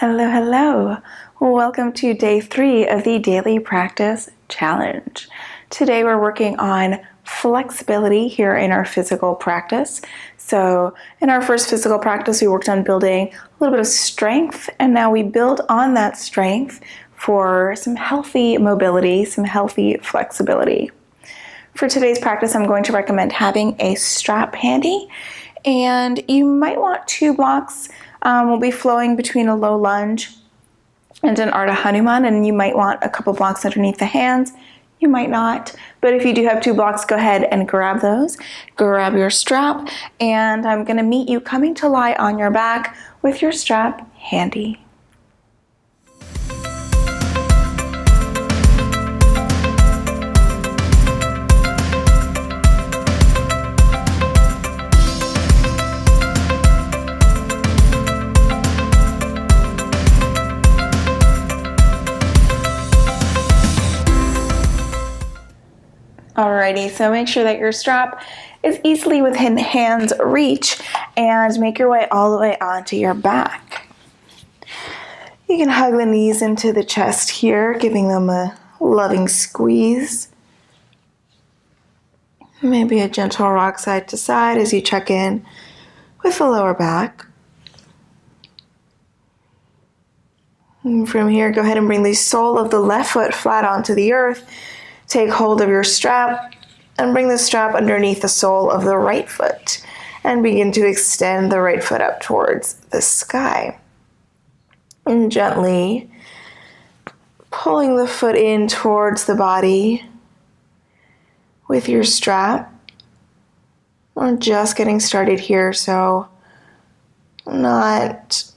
Hello, hello. Welcome to day 3 of the Daily Practice Challenge. Today we're working on flexibility here in our physical practice. So in our first physical practice, we worked on building a little bit of strength, and now we build on that strength for some healthy mobility, some healthy flexibility. For today's practice, I'm going to recommend having a strap handy, and you might want 2 blocks. Will be flowing between a low lunge and an Ardha Hanuman, and you might want a couple blocks underneath the hands. You might not, but if you do have 2 blocks, go ahead and grab those. Grab your strap, and I'm going to meet you coming to lie on your back with your strap handy. Alrighty, so make sure that your strap is easily within hand's reach and make your way all the way onto your back. You can hug the knees into the chest here, giving them a loving squeeze. Maybe a gentle rock side to side as you check in with the lower back. And from here, go ahead and bring the sole of the left foot flat onto the earth. Take hold of your strap and bring the strap underneath the sole of the right foot and begin to extend the right foot up towards the sky. And gently pulling the foot in towards the body with your strap. We're just getting started here, so not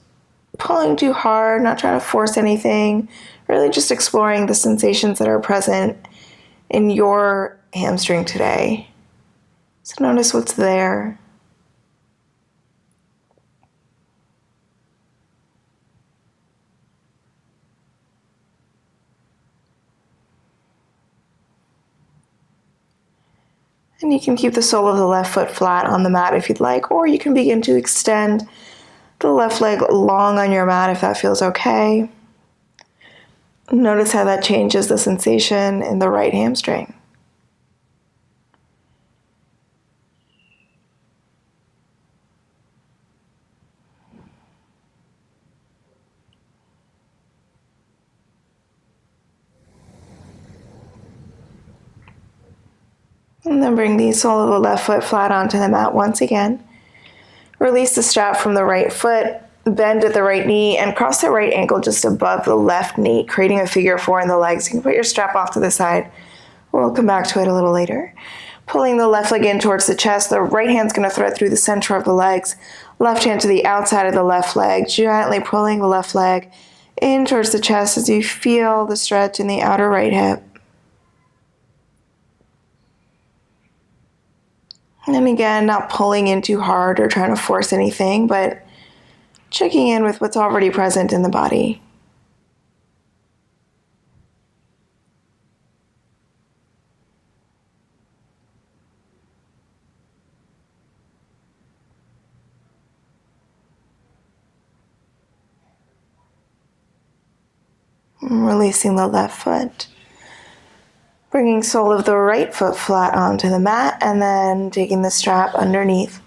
pulling too hard, not trying to force anything, really just exploring the sensations that are present in your hamstring today. So notice what's there. And you can keep the sole of the left foot flat on the mat if you'd like, or you can begin to extend the left leg long on your mat if that feels okay. Notice how that changes the sensation in the right hamstring. And then bring the sole of the left foot flat onto the mat once again. Release the strap from the right foot, bend at the right knee, and cross the right ankle just above the left knee, creating a figure 4 in the legs. You can put your strap off to the side. We'll come back to it a little later. Pulling the left leg in towards the chest, the right hand's going to thread through the center of the legs. Left hand to the outside of the left leg, gently pulling the left leg in towards the chest as you feel the stretch in the outer right hip. And again, not pulling in too hard or trying to force anything, but checking in with what's already present in the body. Releasing the left foot. Bringing sole of the right foot flat onto the mat, and then taking the strap underneath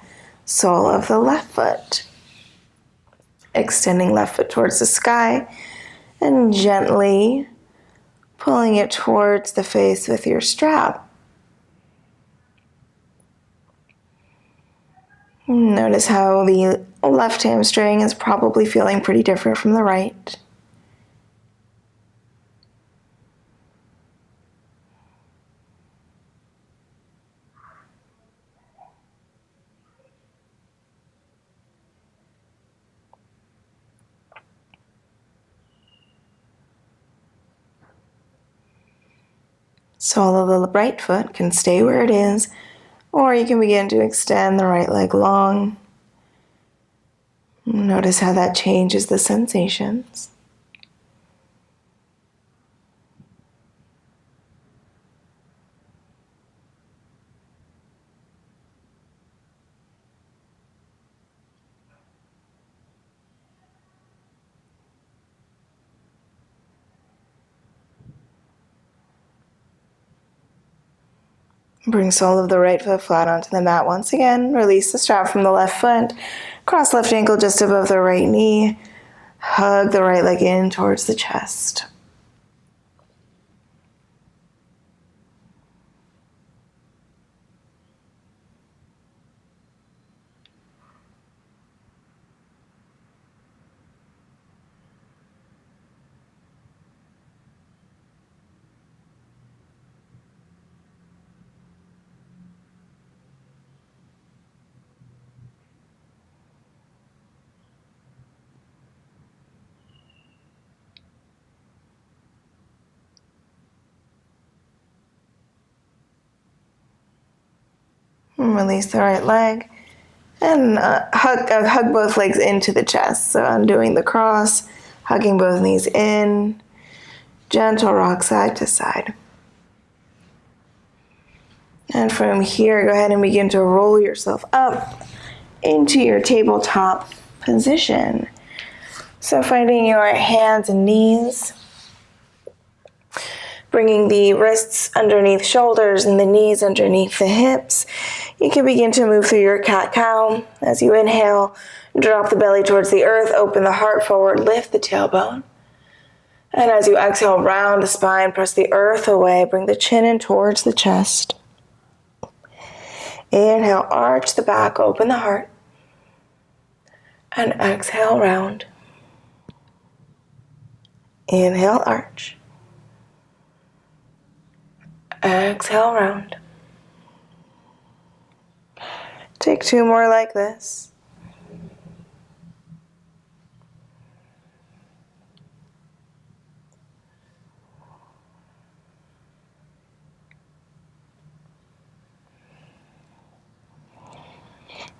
sole of the left foot. Extending left foot towards the sky and gently pulling it towards the face with your strap. Notice how the left hamstring is probably feeling pretty different from the right. Sole of the right foot can stay where it is, or you can begin to extend the right leg long. Notice how that changes the sensations. Bring sole of the right foot flat onto the mat once again. Release the strap from the left foot. Cross left ankle just above the right knee. Hug the right leg in towards the chest. And release the right leg. And hug both legs into the chest. So undoing the cross, hugging both knees in. Gentle rock side to side. And from here, go ahead and begin to roll yourself up into your tabletop position. So finding your hands and knees. Bringing the wrists underneath shoulders and the knees underneath the hips. You can begin to move through your cat-cow. As you inhale, drop the belly towards the earth, open the heart forward, lift the tailbone. And as you exhale, round the spine, press the earth away, bring the chin in towards the chest. Inhale, arch the back, open the heart. And exhale, round. Inhale, arch. Exhale, round. Take 2 more like this.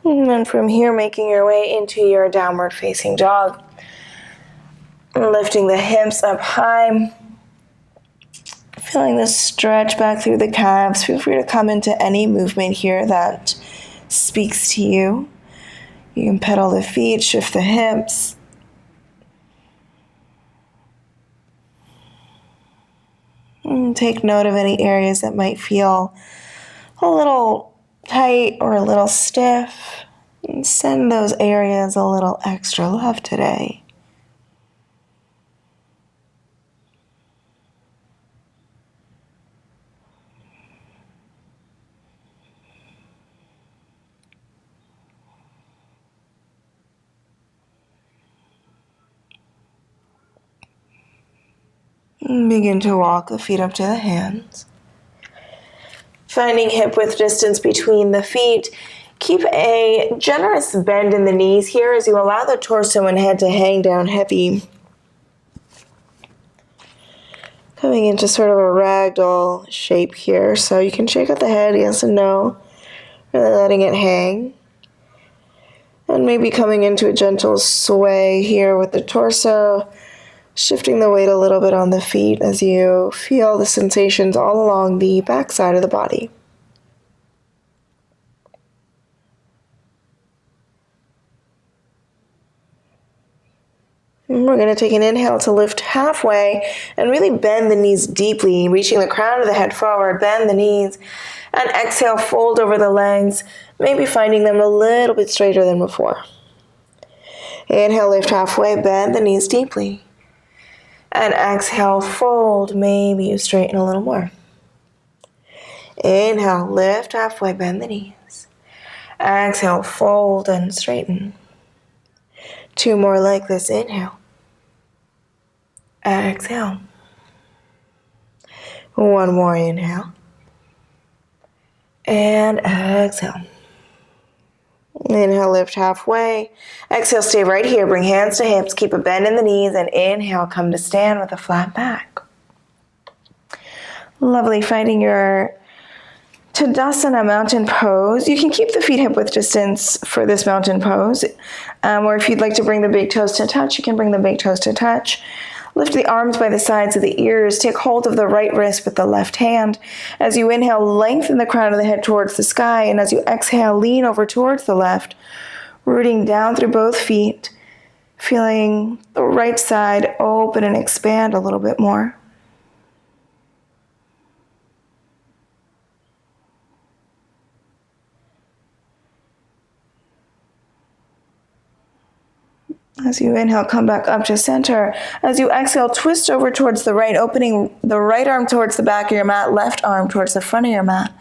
And then from here, making your way into your downward facing dog. Lifting the hips up high. Feeling the stretch back through the calves. Feel free to come into any movement here that speaks to you. You can pedal the feet, shift the hips. And take note of any areas that might feel a little tight or a little stiff. And send those areas a little extra love today. Begin to walk the feet up to the hands. Finding hip width distance between the feet. Keep a generous bend in the knees here as you allow the torso and head to hang down heavy. Coming into sort of a ragdoll shape here. So you can shake out the head, yes and no. Really letting it hang. And maybe coming into a gentle sway here with the torso. Shifting the weight a little bit on the feet as you feel the sensations all along the back side of the body. And we're going to take an inhale to lift halfway and really bend the knees deeply, reaching the crown of the head forward, bend the knees, and exhale, fold over the legs, maybe finding them a little bit straighter than before. Inhale, lift halfway, bend the knees deeply. And exhale, fold, maybe you straighten a little more. Inhale, lift halfway, bend the knees. Exhale, fold and straighten. 2 more like this, inhale. Exhale. 1 more inhale. And exhale. Inhale, lift halfway. Exhale, stay right here. Bring hands to hips. Keep a bend in the knees. And inhale, come to stand with a flat back. Lovely. Finding your Tadasana mountain pose. You can keep the feet hip width distance for this mountain pose. Or if you'd like to bring the big toes to touch, you can bring the big toes to touch. Lift the arms by the sides of the ears. Take hold of the right wrist with the left hand. As you inhale, lengthen the crown of the head towards the sky. And as you exhale, lean over towards the left, rooting down through both feet, feeling the right side open and expand a little bit more. As you inhale, come back up to center. As you exhale, twist over towards the right, opening the right arm towards the back of your mat, left arm towards the front of your mat.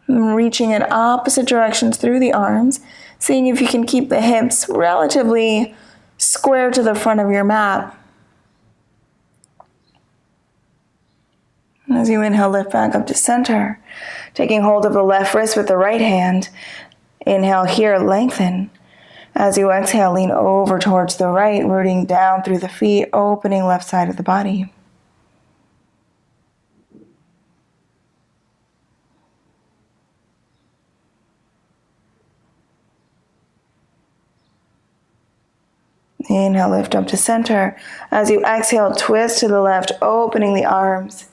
Reaching in opposite directions through the arms, seeing if you can keep the hips relatively square to the front of your mat. As you inhale, lift back up to center, taking hold of the left wrist with the right hand. Inhale here, lengthen. As you exhale, lean over towards the right, rooting down through the feet, opening left side of the body. Inhale, lift up to center. As you exhale, twist to the left, opening the arms.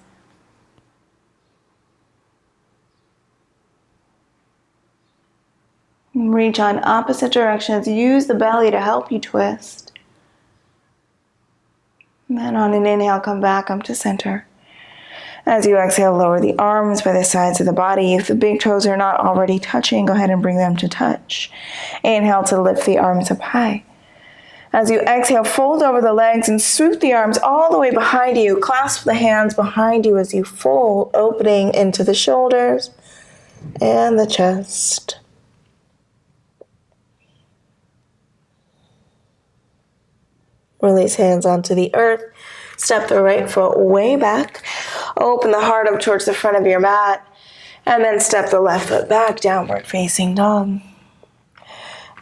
Reach on opposite directions. Use the belly to help you twist. And then on an inhale, come back up to center. As you exhale, lower the arms by the sides of the body. If the big toes are not already touching, go ahead and bring them to touch. Inhale to lift the arms up high. As you exhale, fold over the legs and swoop the arms all the way behind you. Clasp the hands behind you as you fold, opening into the shoulders and the chest. Release hands onto the earth. Step the right foot way back. Open the heart up towards the front of your mat. And then step the left foot back, downward facing dog.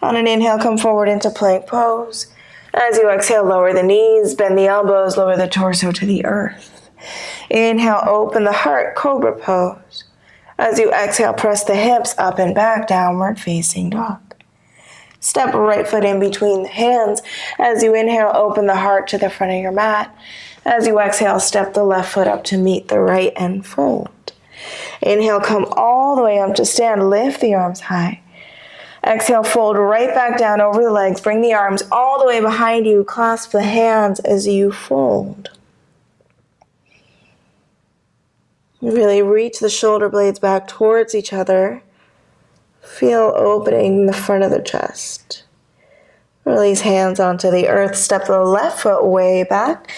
On an inhale, come forward into plank pose. As you exhale, lower the knees, bend the elbows, lower the torso to the earth. Inhale, open the heart, cobra pose. As you exhale, press the hips up and back, downward facing dog. Step right foot in between the hands. As you inhale, open the heart to the front of your mat. As you exhale, step the left foot up to meet the right and fold. Inhale, come all the way up to stand. Lift the arms high. Exhale, fold right back down over the legs. Bring the arms all the way behind you. Clasp the hands as you fold. Really reach the shoulder blades back towards each other. Feel opening the front of the chest. Release hands onto the earth. Step the left foot way back.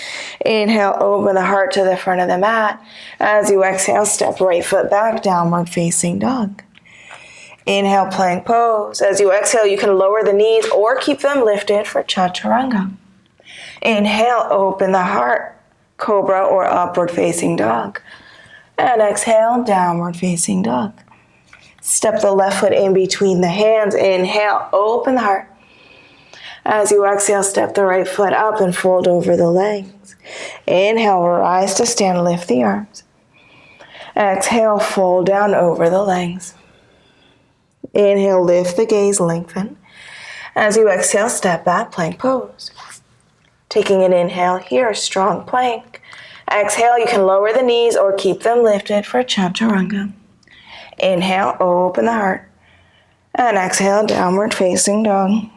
Inhale, open the heart to the front of the mat. As you exhale, step right foot back, downward facing dog. Inhale, plank pose. As you exhale, you can lower the knees or keep them lifted for chaturanga. Inhale, open the heart, cobra or upward facing dog. And exhale, downward facing dog. Step the left foot in between the hands. Inhale, open the heart. As you exhale, step the right foot up and fold over the legs. Inhale, rise to stand, lift the arms. Exhale, fold down over the legs. Inhale, lift the gaze, lengthen. As you exhale, step back, plank pose. Taking an inhale here, strong plank. Exhale, you can lower the knees or keep them lifted for chaturanga. Inhale, open the heart. And exhale, downward facing dog.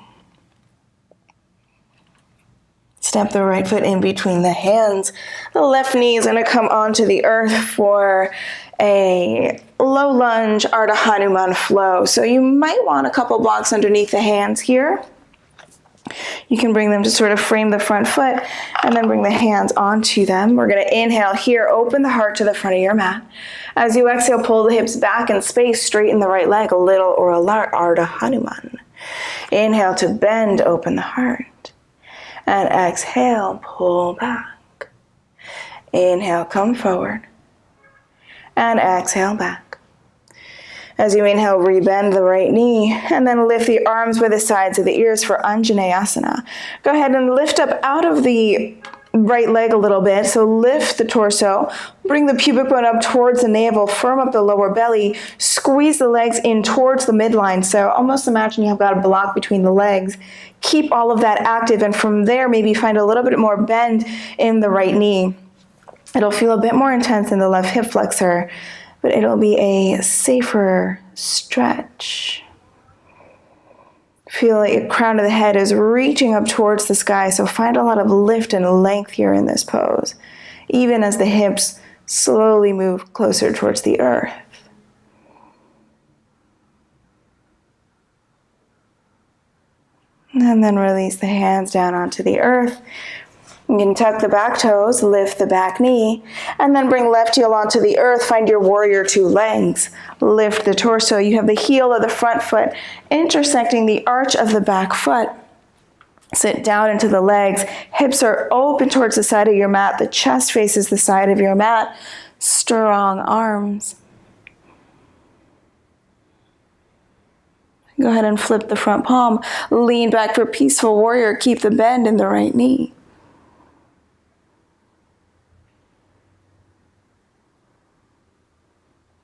Step the right foot in between the hands. The left knee is going to come onto the earth for a low lunge Ardha Hanuman flow. So you might want a couple blocks underneath the hands here. You can bring them to sort of frame the front foot and then bring the hands onto them. We're going to inhale here, open the heart to the front of your mat. As you exhale, pull the hips back in space, straighten the right leg, a little or a lot, Ardha Hanuman. Inhale to bend, open the heart. And exhale, pull back. Inhale, come forward. And exhale, back. As you inhale, rebend the right knee, and then lift the arms by the sides of the ears for Anjaneyasana. Go ahead and lift up out of the right leg a little bit. So lift the torso, bring the pubic bone up towards the navel, firm up the lower belly, squeeze the legs in towards the midline. So almost imagine you have got a block between the legs. Keep all of that active, and from there, maybe find a little bit more bend in the right knee. It'll feel a bit more intense in the left hip flexor, but it'll be a safer stretch. Feel like your crown of the head is reaching up towards the sky, so find a lot of lift and length here in this pose, even as the hips slowly move closer towards the earth. And then release the hands down onto the earth. You can tuck the back toes, lift the back knee, and then bring left heel onto the earth. Find your warrior two legs. Lift the torso. You have the heel of the front foot intersecting the arch of the back foot. Sit down into the legs. Hips are open towards the side of your mat. The chest faces the side of your mat. Strong arms. Go ahead and flip the front palm. Lean back for peaceful warrior. Keep the bend in the right knee.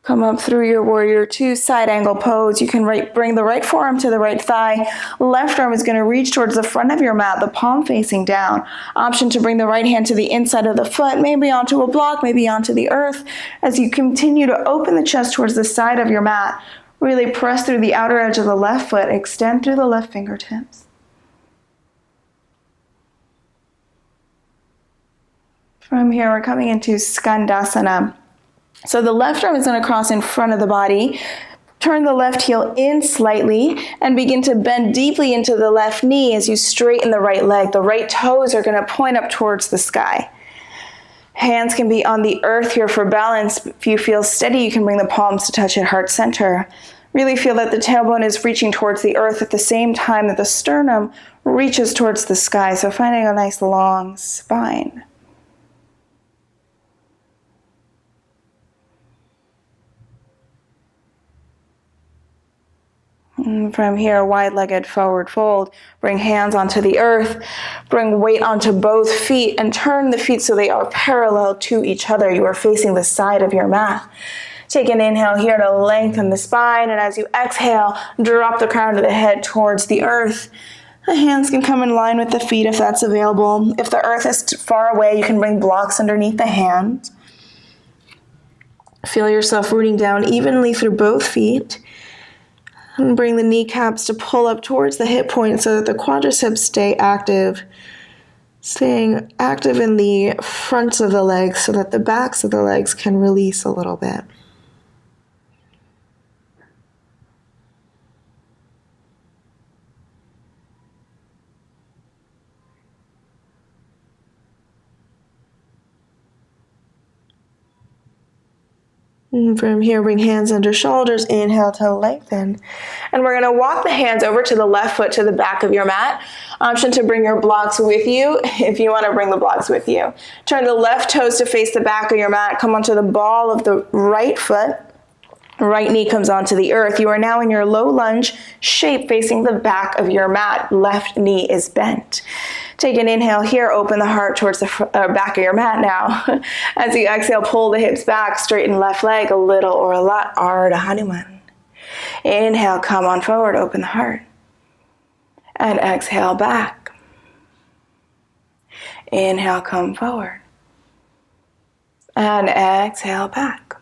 Come up through your warrior two, side angle pose. You can bring the right forearm to the right thigh. Left arm is going to reach towards the front of your mat, the palm facing down. Option to bring the right hand to the inside of the foot, maybe onto a block, maybe onto the earth. As you continue to open the chest towards the side of your mat, really press through the outer edge of the left foot, extend through the left fingertips. From here, we're coming into Skandasana. So the left arm is going to cross in front of the body. Turn the left heel in slightly and begin to bend deeply into the left knee as you straighten the right leg. The right toes are going to point up towards the sky. Hands can be on the earth here for balance. If you feel steady, you can bring the palms to touch at heart center. Really feel that the tailbone is reaching towards the earth at the same time that the sternum reaches towards the sky. So finding a nice long spine. From here, wide-legged forward fold. Bring hands onto the earth. Bring weight onto both feet and turn the feet so they are parallel to each other. You are facing the side of your mat. Take an inhale here to lengthen the spine, and as you exhale, drop the crown of the head towards the earth. The hands can come in line with the feet if that's available. If the earth is far away, you can bring blocks underneath the hands. Feel yourself rooting down evenly through both feet. And bring the kneecaps to pull up towards the hip point so that the quadriceps stay active. Staying active in the fronts of the legs so that the backs of the legs can release a little bit. And from here, bring hands under shoulders, inhale to lengthen. And we're going to walk the hands over to the left foot to the back of your mat. Option to bring your blocks with you if you want to bring the blocks with you. Turn the left toes to face the back of your mat. Come onto the ball of the right foot. Right knee comes onto the earth. You are now in your low lunge shape facing the back of your mat. Left knee is bent. Take an inhale here, open the heart towards the back of your mat now. As you exhale, pull the hips back, straighten left leg a little or a lot, Ardha Hanuman. Inhale, come on forward, open the heart. And exhale back. Inhale, come forward. And exhale back.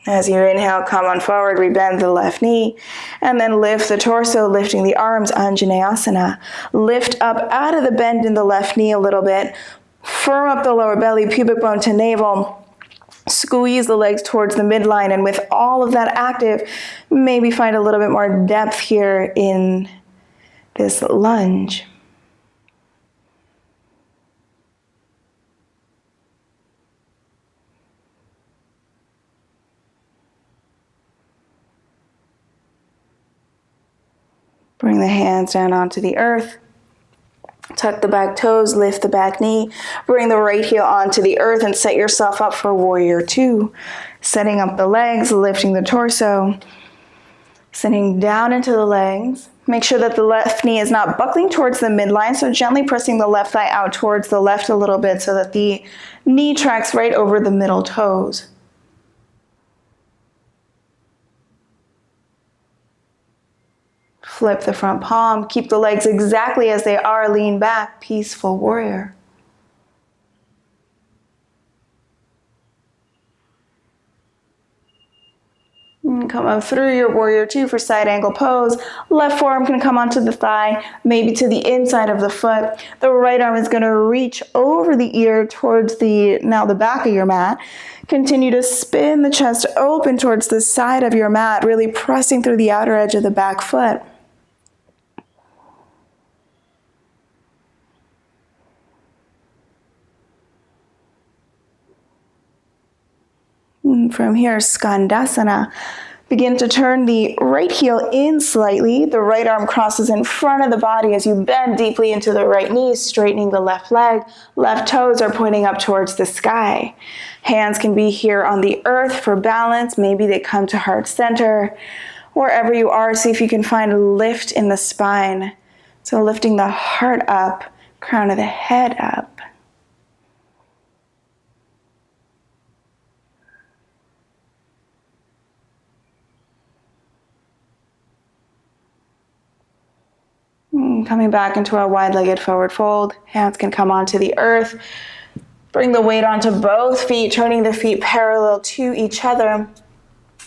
As you inhale, come on forward, we bend the left knee, and then lift the torso, lifting the arms, Anjaneyasana. Lift up out of the bend in the left knee a little bit. Firm up the lower belly, pubic bone to navel. Squeeze the legs towards the midline, and with all of that active, maybe find a little bit more depth here in this lunge. Bring the hands down onto the earth. Tuck the back toes, lift the back knee. Bring the right heel onto the earth and set yourself up for warrior two. Setting up the legs, lifting the torso. Sitting down into the legs. Make sure that the left knee is not buckling towards the midline, so gently pressing the left thigh out towards the left a little bit so that the knee tracks right over the middle toes. Flip the front palm, keep the legs exactly as they are, lean back, peaceful warrior. And come up through your warrior two for side angle pose. Left forearm can come onto the thigh, maybe to the inside of the foot. The right arm is going to reach over the ear towards the back of your mat. Continue to spin the chest open towards the side of your mat, really pressing through the outer edge of the back foot. And from here, Skandasana. Begin to turn the right heel in slightly. The right arm crosses in front of the body as you bend deeply into the right knee, straightening the left leg. Left toes are pointing up towards the sky. Hands can be here on the earth for balance. Maybe they come to heart center. Wherever you are, see if you can find a lift in the spine. So lifting the heart up, crown of the head up. Coming back into our wide-legged forward fold. Hands can come onto the earth. Bring the weight onto both feet, turning the feet parallel to each other.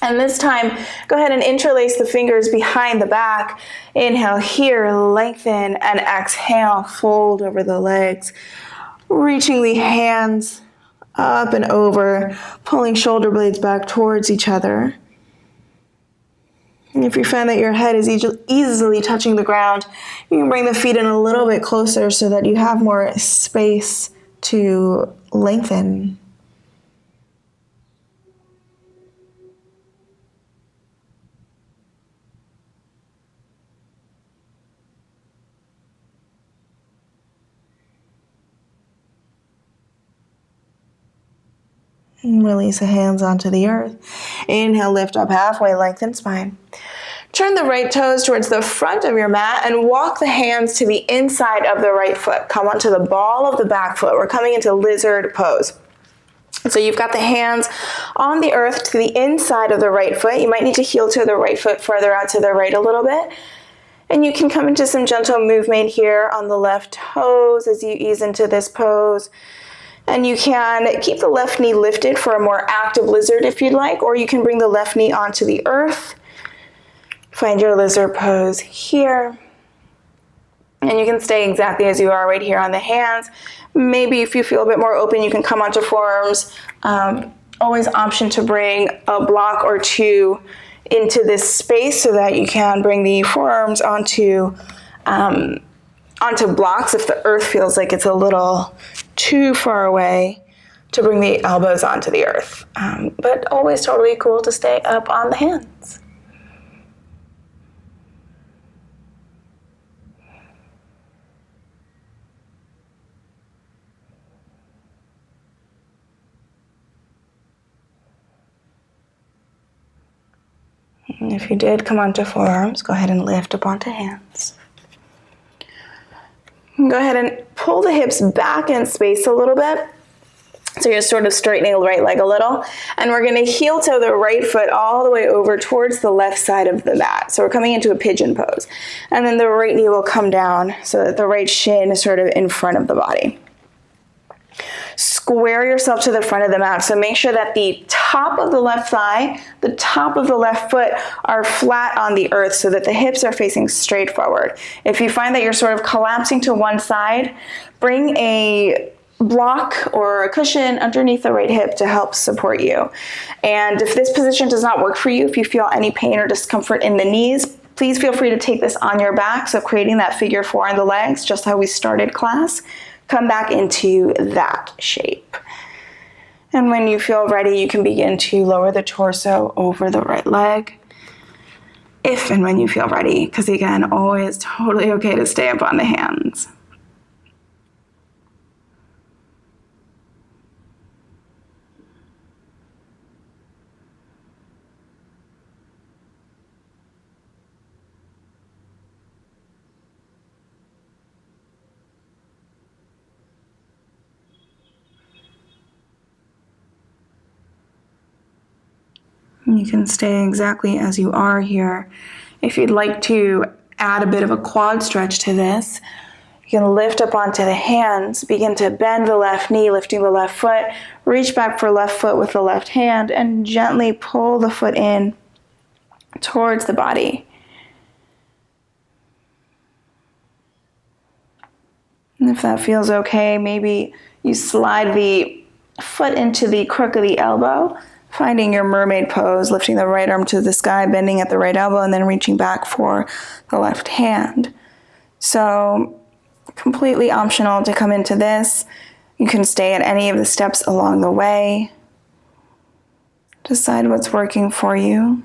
And this time, go ahead and interlace the fingers behind the back. Inhale here, lengthen, and exhale, fold over the legs. Reaching the hands up and over, pulling shoulder blades back towards each other. And if you find that your head is easily touching the ground, you can bring the feet in a little bit closer so that you have more space to lengthen. And release the hands onto the earth. Inhale, lift up halfway, lengthen spine. Turn the right toes towards the front of your mat and walk the hands to the inside of the right foot. Come onto the ball of the back foot. We're coming into lizard pose. So you've got the hands on the earth to the inside of the right foot. You might need to heel to the right foot further out to the right a little bit. And you can come into some gentle movement here on the left toes as you ease into this pose. And you can keep the left knee lifted for a more active lizard if you'd like, or you can bring the left knee onto the earth. Find your lizard pose here. And you can stay exactly as you are right here on the hands. Maybe if you feel a bit more open, you can come onto forearms. Always option to bring a block or two into this space so that you can bring the forearms onto blocks if the earth feels like it's a little too far away to bring the elbows onto the earth. But always totally cool to stay up on the hands. And if you did come onto forearms, go ahead and lift up onto hands. Go ahead and pull the hips back in space a little bit. So you're sort of straightening the right leg a little. And we're going to heel toe the right foot all the way over towards the left side of the mat. So we're coming into a pigeon pose. And then the right knee will come down so that the right shin is sort of in front of the body. Square yourself to the front of the mat. So make sure that the top of the left thigh, the top of the left foot are flat on the earth so that the hips are facing straight forward. If you find that you're sort of collapsing to one side, bring a block or a cushion underneath the right hip to help support you. And if this position does not work for you, if you feel any pain or discomfort in the knees, please feel free to take this on your back. So creating that figure four on the legs, just how we started class. Come back into that shape. And when you feel ready, you can begin to lower the torso over the right leg. If and when you feel ready, because again, always totally okay to stay up on the hands. You can stay exactly as you are here. If you'd like to add a bit of a quad stretch to this, you can lift up onto the hands, begin to bend the left knee, lifting the left foot, reach back for left foot with the left hand, and gently pull the foot in towards the body. And if that feels okay, maybe you slide the foot into the crook of the elbow, finding your mermaid pose, lifting the right arm to the sky, bending at the right elbow, and then reaching back for the left hand. So completely optional to come into this. You can stay at any of the steps along the way. Decide what's working for you.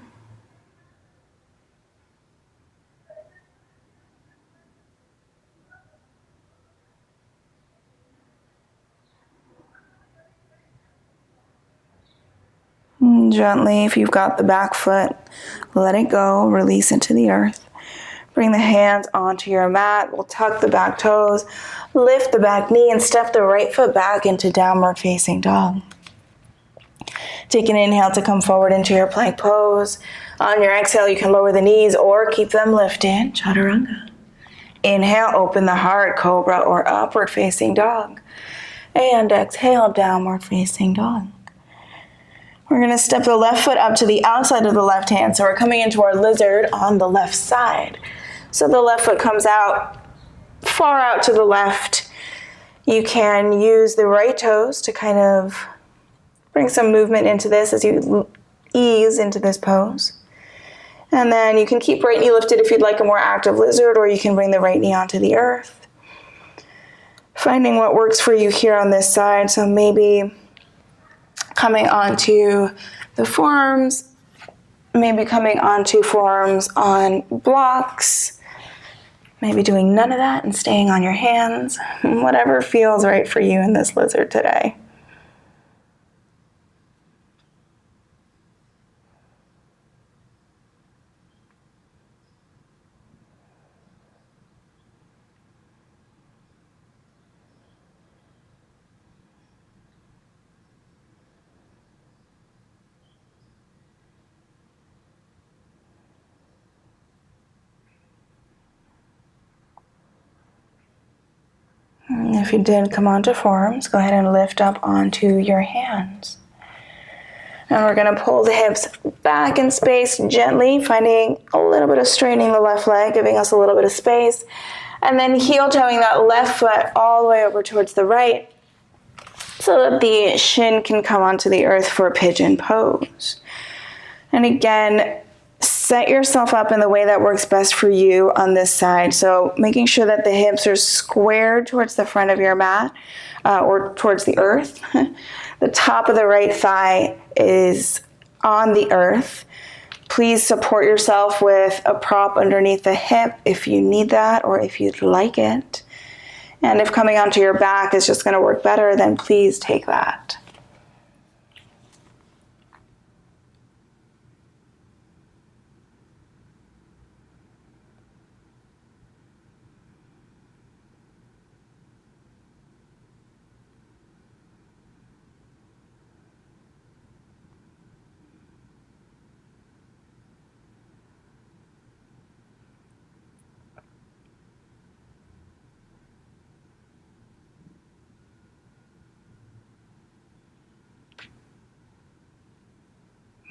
Gently, if you've got the back foot, let it go, release it to the earth. Bring the hands onto your mat. We'll tuck the back toes, lift the back knee, and step the right foot back into downward facing dog. Take an inhale to come forward into your plank pose. On your exhale, you can lower the knees or keep them lifted, chaturanga. Inhale, open the heart, cobra or upward facing dog. And exhale, downward facing dog. We're going to step the left foot up to the outside of the left hand. So we're coming into our lizard on the left side. So the left foot comes out, far out to the left. You can use the right toes to kind of bring some movement into this as you ease into this pose. And then you can keep right knee lifted if you'd like a more active lizard, or you can bring the right knee onto the earth. Finding what works for you here on this side. So maybe coming onto the forearms, maybe coming onto forearms on blocks, maybe doing none of that and staying on your hands, whatever feels right for you in this lizard today. If you did come onto forearms, go ahead and lift up onto your hands. And we're going to pull the hips back in space gently, finding a little bit of straining the left leg, giving us a little bit of space. And then heel toeing that left foot all the way over towards the right so that the shin can come onto the earth for pigeon pose. And again, set yourself up in the way that works best for you on this side. So making sure that the hips are squared towards the front of your mat or towards the earth. The top of the right thigh is on the earth. Please support yourself with a prop underneath the hip if you need that or if you'd like it. And if coming onto your back is just going to work better, then please take that.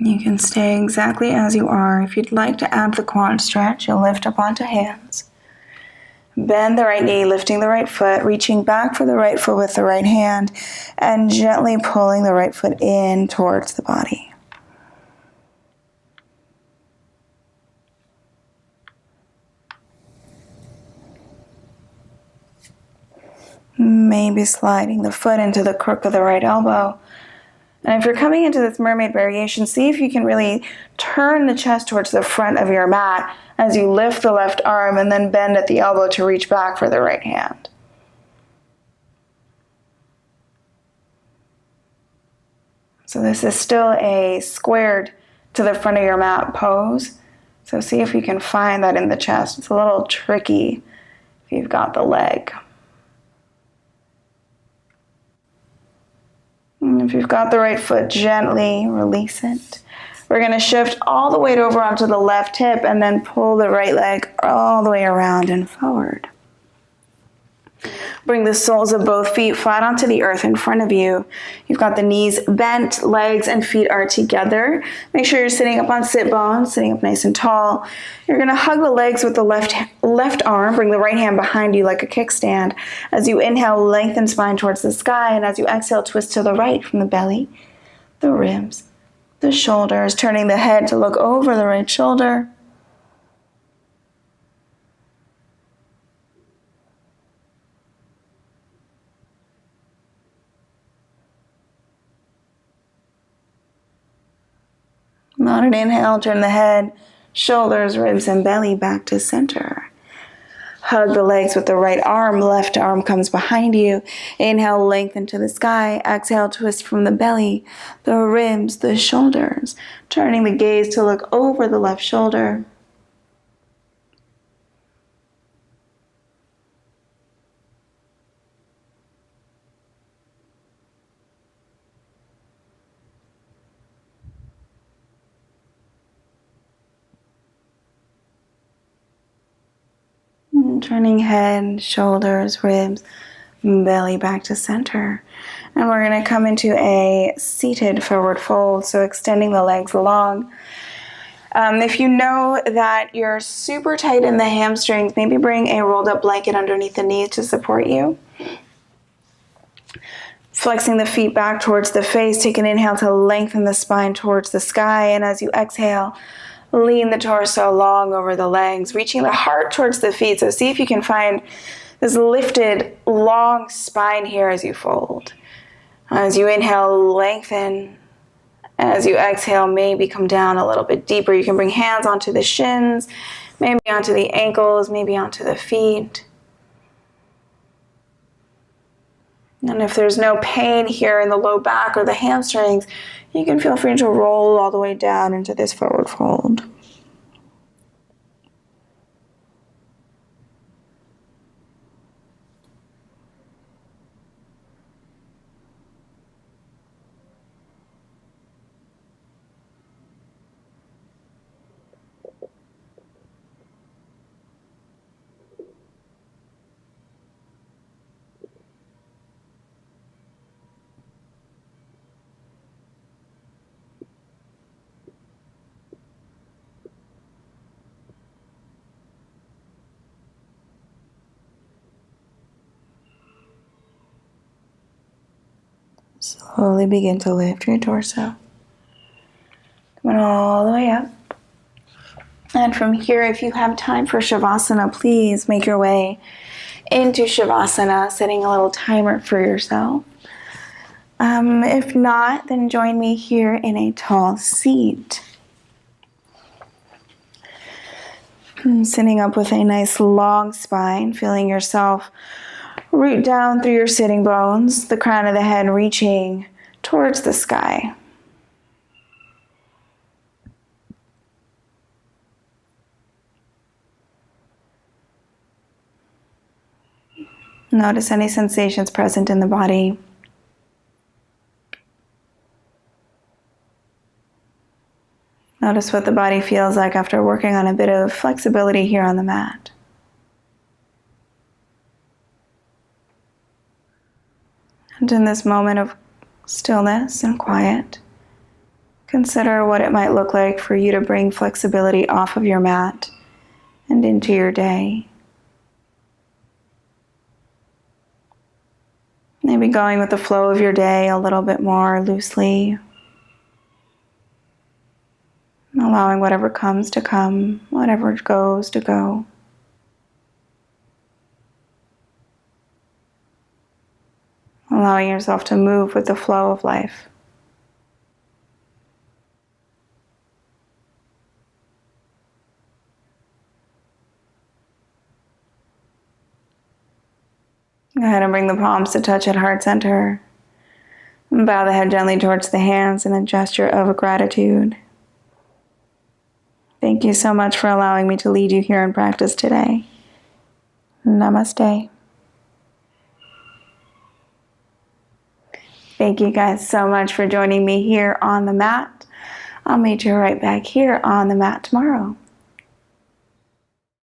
You can stay exactly as you are. If you'd like to add the quad stretch, you'll lift up onto hands. Bend the right knee, lifting the right foot, reaching back for the right foot with the right hand, and gently pulling the right foot in towards the body. Maybe sliding the foot into the crook of the right elbow. And if you're coming into this mermaid variation, see if you can really turn the chest towards the front of your mat as you lift the left arm and then bend at the elbow to reach back for the right hand. So this is still a squared to the front of your mat pose. So see if you can find that in the chest. It's a little tricky if you've got the leg. And if you've got the right foot, gently release it. We're going to shift all the weight over onto the left hip and then pull the right leg all the way around and forward. Bring the soles of both feet flat onto the earth in front of you. You've got the knees bent, legs and feet are together. Make sure you're sitting up on sit bones, sitting up nice and tall. You're going to hug the legs with the left arm. Bring the right hand behind you like a kickstand. As you inhale, lengthen spine towards the sky. And as you exhale, twist to the right from the belly, the ribs, the shoulders, turning the head to look over the right shoulder. On an inhale, turn the head, shoulders, ribs, and belly back to center. Hug the legs with the right arm. Left arm comes behind you. Inhale, lengthen to the sky. Exhale, twist from the belly, the ribs, the shoulders. Turning the gaze to look over the left shoulder. Turning head, shoulders, ribs, belly back to center. And we're going to come into a seated forward fold, so extending the legs long. If you know that you're super tight in the hamstrings, maybe bring a rolled up blanket underneath the knees to support you. Flexing the feet back towards the face, take an inhale to lengthen the spine towards the sky, and as you exhale, lean the torso long over the legs, reaching the heart towards the feet. So see if you can find this lifted, long spine here as you fold. As you inhale, lengthen. As you exhale, maybe come down a little bit deeper. You can bring hands onto the shins, maybe onto the ankles, maybe onto the feet. And if there's no pain here in the low back or the hamstrings, you can feel free to roll all the way down into this forward fold. Slowly begin to lift your torso. Coming all the way up. And from here, if you have time for Shavasana, please make your way into Shavasana, setting a little timer for yourself. If not, then join me here in a tall seat. Sitting up with a nice long spine, feeling yourself root down through your sitting bones, the crown of the head reaching towards the sky. Notice any sensations present in the body. Notice what the body feels like after working on a bit of flexibility here on the mat. And in this moment of stillness and quiet, consider what it might look like for you to bring flexibility off of your mat and into your day. Maybe going with the flow of your day a little bit more loosely. Allowing whatever comes to come, whatever goes to go. Allowing yourself to move with the flow of life. Go ahead and bring the palms to touch at heart center. And bow the head gently towards the hands in a gesture of gratitude. Thank you so much for allowing me to lead you here in practice today. Namaste. Thank you guys so much for joining me here on the mat. I'll meet you right back here on the mat tomorrow.